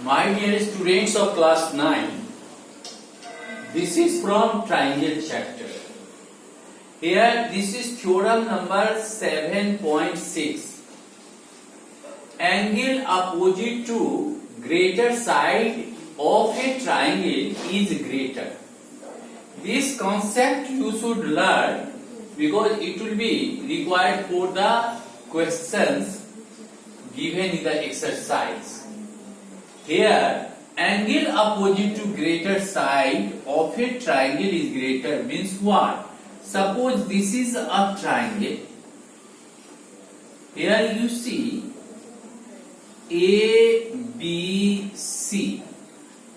My dear students of class 9, this is from triangle chapter. Here this is theorem number 7.6. Angle opposite to greater side of a triangle is greater. This concept you should learn because it will be required for the questions given in the exercise. Here, angle opposite to greater side of a triangle is greater means what? Suppose this is a triangle. Here you see A, B, C.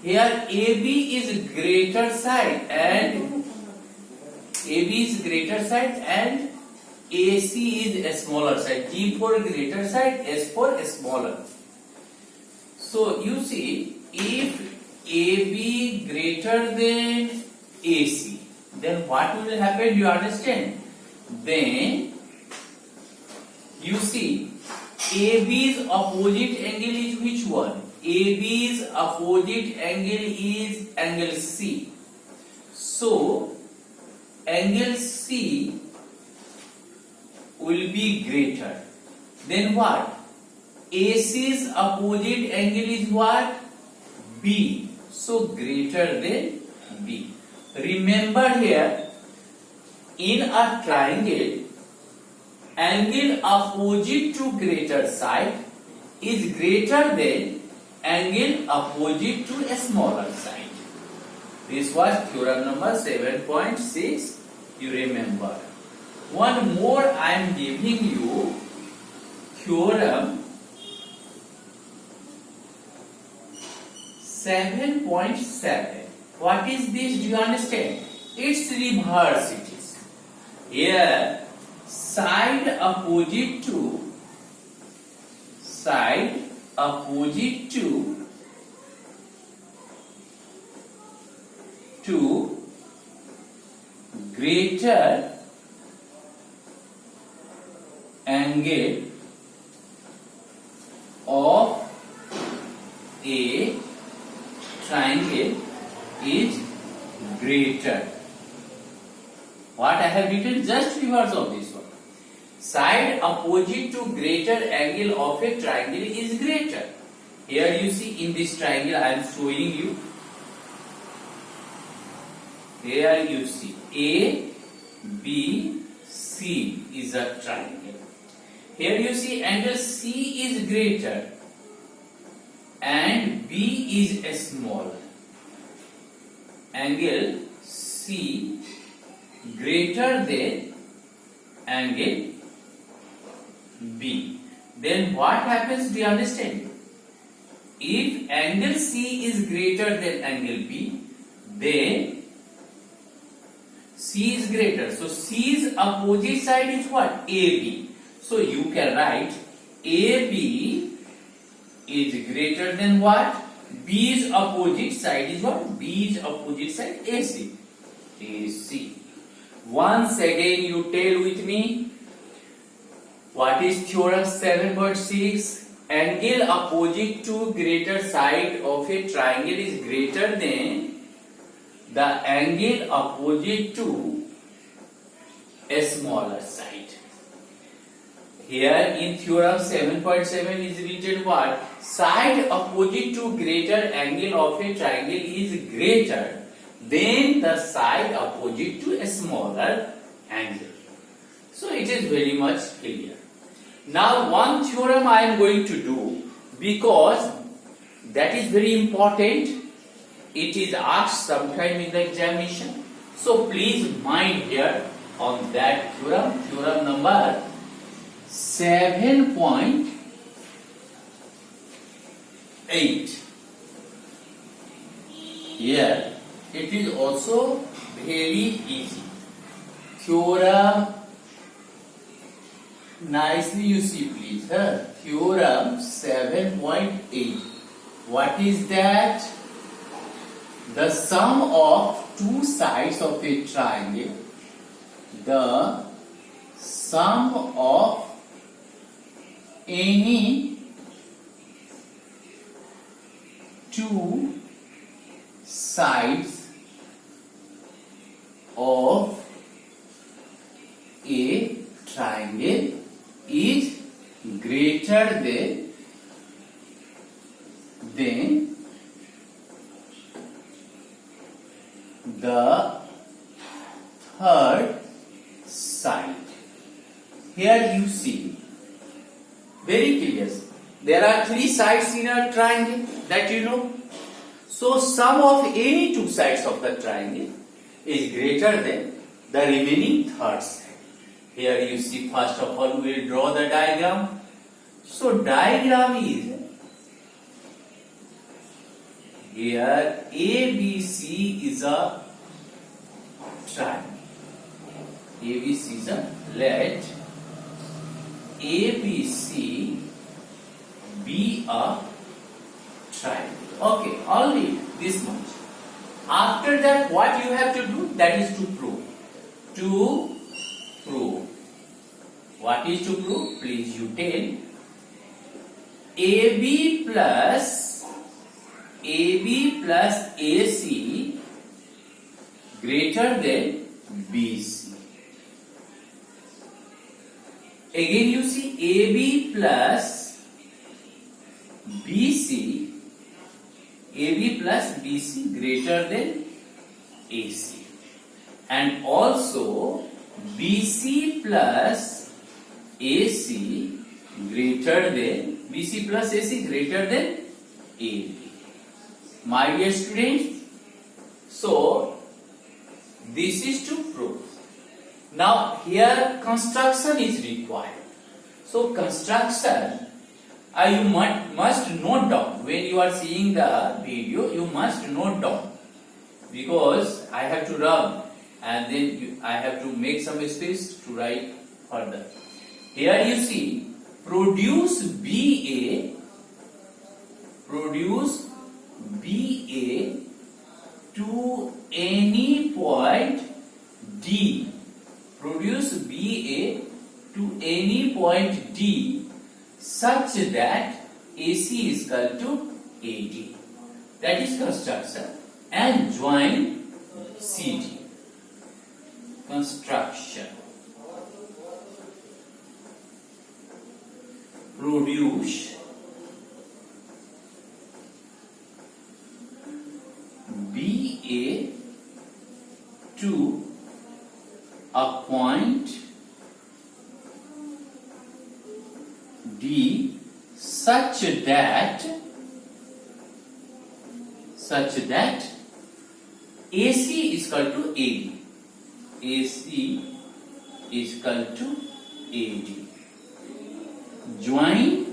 Here AB is greater side and AC is a smaller side. G for greater side, S for smaller. So you see, if AB greater than AC, then what will happen? You understand? Then you see, AB's opposite angle is which one? AB's opposite angle is angle C. So angle C will be greater. Then what? AC's opposite angle is what? B. So greater than B. Remember here, in a triangle, angle opposite to greater side is greater than angle opposite to a smaller side. This was theorem number 7.6. You remember. One more I am giving you, theorem 7.7. What is this? Do you understand? It's reverse. It is. Here, side opposite to greater angle of a triangle is greater. What I have written, just reverse of this one. Side opposite to greater angle of a triangle is greater. Here you see, in this triangle I am showing you. Here you see A, B, C is a triangle. Here you see angle C is greater and B is smaller. Angle C greater than angle B. Then what happens? Do you understand? If angle C is greater than angle B, then C is greater. So C's opposite side is what? AB. So you can write AB is greater than what? B's opposite side is what? B's opposite side AC. AC. Once again you tell with me, what is theorem 7.6? Angle opposite to greater side of a triangle is greater than the angle opposite to a smaller side. Here in theorem 7.7 is written what? Side opposite to greater angle of a triangle is greater than the side opposite to a smaller angle. So it is very much clear. Now one theorem I am going to do, because that is very important. It is asked sometime in the examination. So please mind here on that theorem, theorem number 7.8. Here it is also very easy. Theorem, nicely you see please. Theorem 7.8. What is that? The sum of two sides of a triangle, the sum of any two sides of a triangle is greater than the third side. Here you see very clear. There are three sides in a triangle that you know. So sum of any two sides of the triangle is greater than the remaining third side. Here you see, first of all we will draw the diagram. So diagram is here ABC is a triangle. ABC is a, let ABC be a triangle. Okay, only this much. After that, what you have to do? That is to prove. To prove. What is to prove? Please you tell. AB plus AC greater than BC. Again you see AB plus BC greater than AC, and also BC plus AC greater than AB. My dear students, so this is to prove. Now here construction is required. So construction, you must note down. When you are seeing the video, you must note down, because I have to rub and then I have to make some space to write further. Here you see, produce BA to any point D. Produce BA to any point D such that AC is equal to AD. That is construction. And join CD. Construction. Produce BA to a point D such that AC is equal to AD. AC is equal to AD. Join.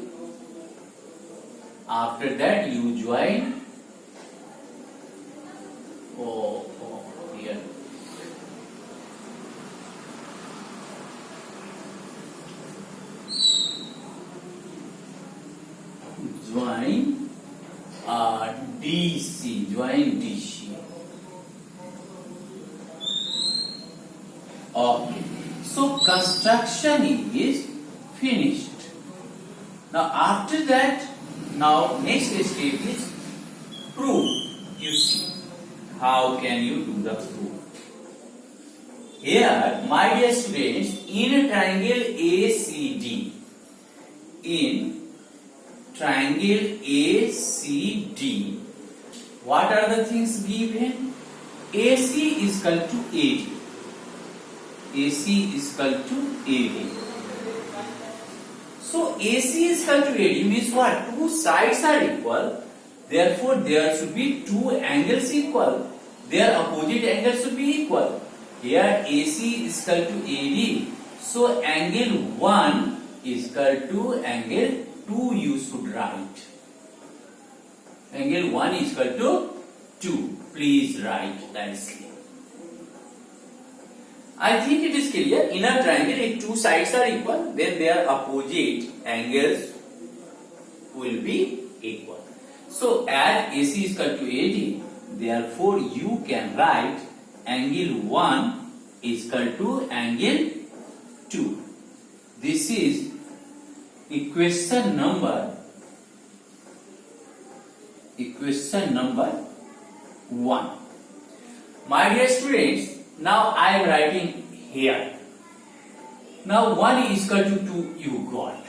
After that you join. Here. Join DC. Join DC. Okay. So construction is finished. Now after that, now next step is proof. You see, how can you do the proof? Here, my dear students, in a triangle ACD, what are the things given? AC is equal to AD. AC is equal to AD. So AC is equal to AD means what? Two sides are equal. Therefore, there should be two angles equal. Their opposite angles should be equal. Here AC is equal to AD. So angle 1 is equal to angle 2 you should write. Angle 1 is equal to 2. Please write nicely. I think it is clear. In a triangle, if two sides are equal, then their opposite angles will be equal. So as AC is equal to AD, therefore you can write angle 1 is equal to angle 2. This is equation number equation number 1. My dear students, now I am writing here. Now 1 is equal to 2 you got.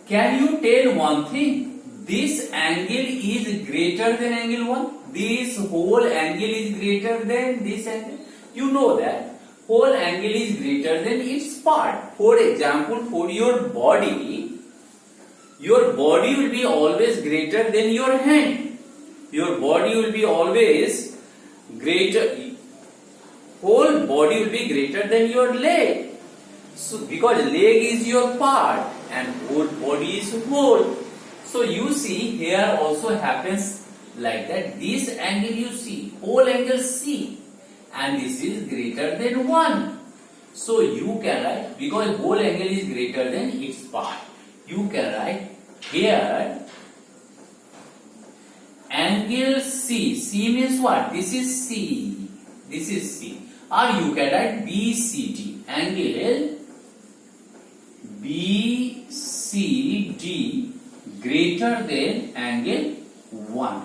Can you tell one thing? This angle is greater than angle 1. This whole angle is greater than this angle. You know that whole angle is greater than its part. For example, for your body will be always greater than your hand. Your body will be always greater. Whole body will be greater than your leg. So because leg is your part and whole body is whole. So you see here also happens like that. This angle you see, whole angle C, and this is greater than 1. So you can write, because whole angle is greater than its part, you can write here angle C. C means what? This is C. This is C. Or you can write BCD. Angle BCD greater than angle 1.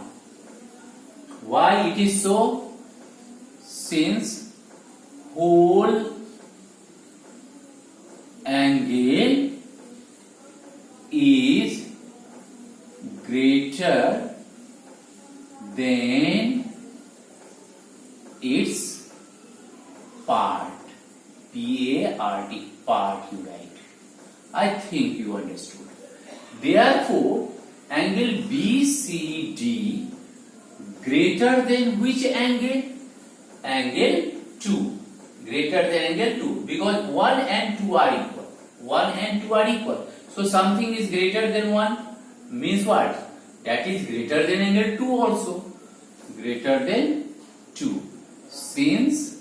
Why it is so? Since whole angle is greater than its part. P-A-R-T, part you write. I think you understood. Therefore, angle BCD greater than which angle? Angle 2. Greater than angle 2. Because 1 and 2 are equal. 1 and 2 are equal. So something is greater than 1 means what? That is greater than angle 2 also. Greater than 2. Since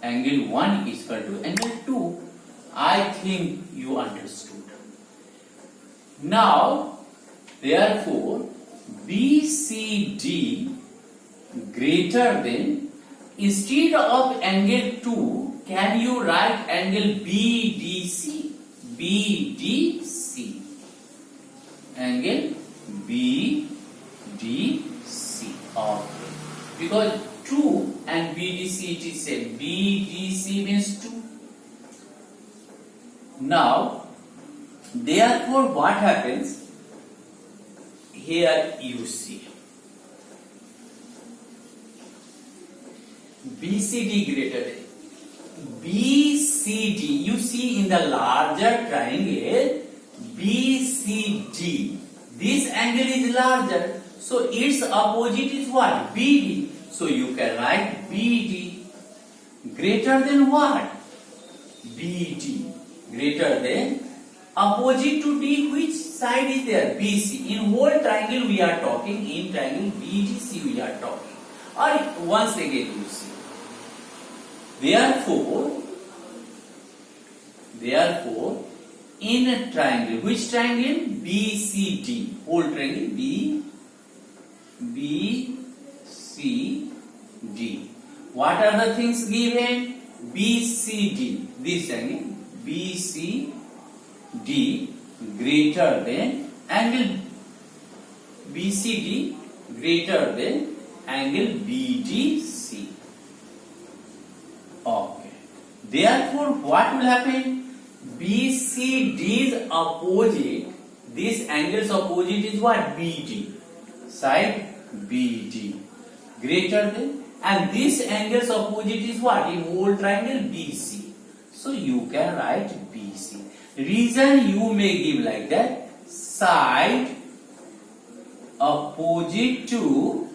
angle 1 is equal to angle 2. I think you understood. Now, therefore, BCD greater than, instead of angle 2, can you write angle BDC? BDC. Angle BDC. Okay. Because 2 and BDC it is same. BDC means 2. Now, therefore what happens? Here you see. BCD greater than. BCD, you see in the larger triangle, BCD. This angle is larger. So its opposite is what? BD. So you can write BD. Greater than what? BD. Greater than, opposite to D, which side is there? BC. In whole triangle we are talking, in triangle BDC we are talking. Or once again you see. Therefore, in a triangle, which triangle? BCD. Whole triangle BCD. What are the things given? BCD. This triangle BCD greater than angle BCD greater than angle BDC. Okay. Therefore, what will happen? BCD's opposite, this angle's opposite is what? BD. Side BD. Greater than, and this angle's opposite is what? In whole triangle BC. So you can write BC. Reason you may give like that. Side opposite to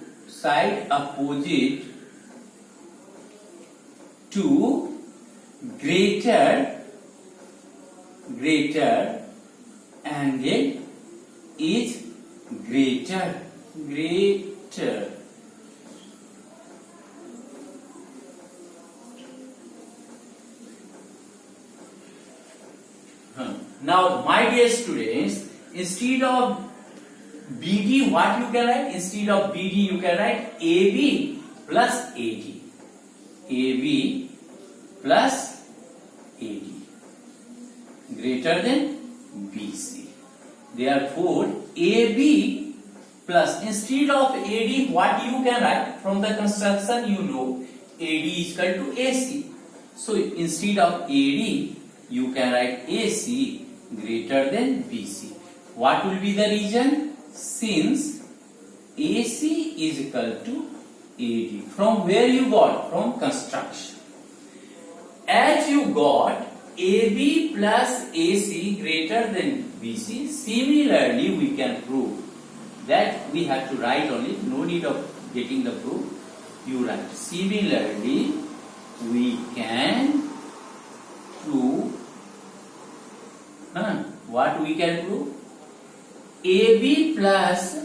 greater angle is greater. Now, my dear students, instead of BD, what you can write? Instead of BD, you can write AB plus AD. AB plus AD greater than BC. Therefore, AB plus instead of AD, what you can write from the construction, you know AD is equal to AC. So instead of AD, you can write AC greater than BC. What will be the reason? Since AC is equal to AD. From where you got? From construction. As you got AB plus AC greater than BC, similarly we can prove that we have to write only, no need of getting the proof. You write. Similarly, we can prove, what we can prove? AB plus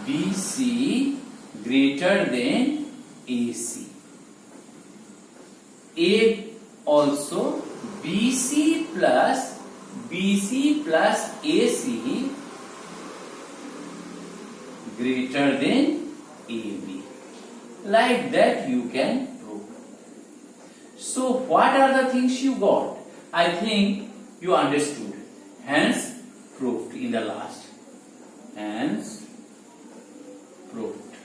BC greater than AC. A also BC plus AC greater than AB. Like that you can prove. So what are the things you got? I think you understood. Hence proved in the last. Hence proved.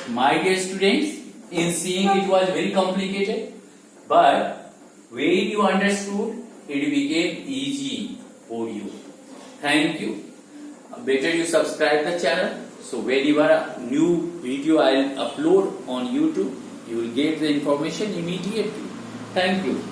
My dear students, in seeing it was very complicated, but when you understood, it became easy for you. Thank you. Better you subscribe the channel, so whenever a new video I will upload on YouTube, you will get the information immediately. Thank you.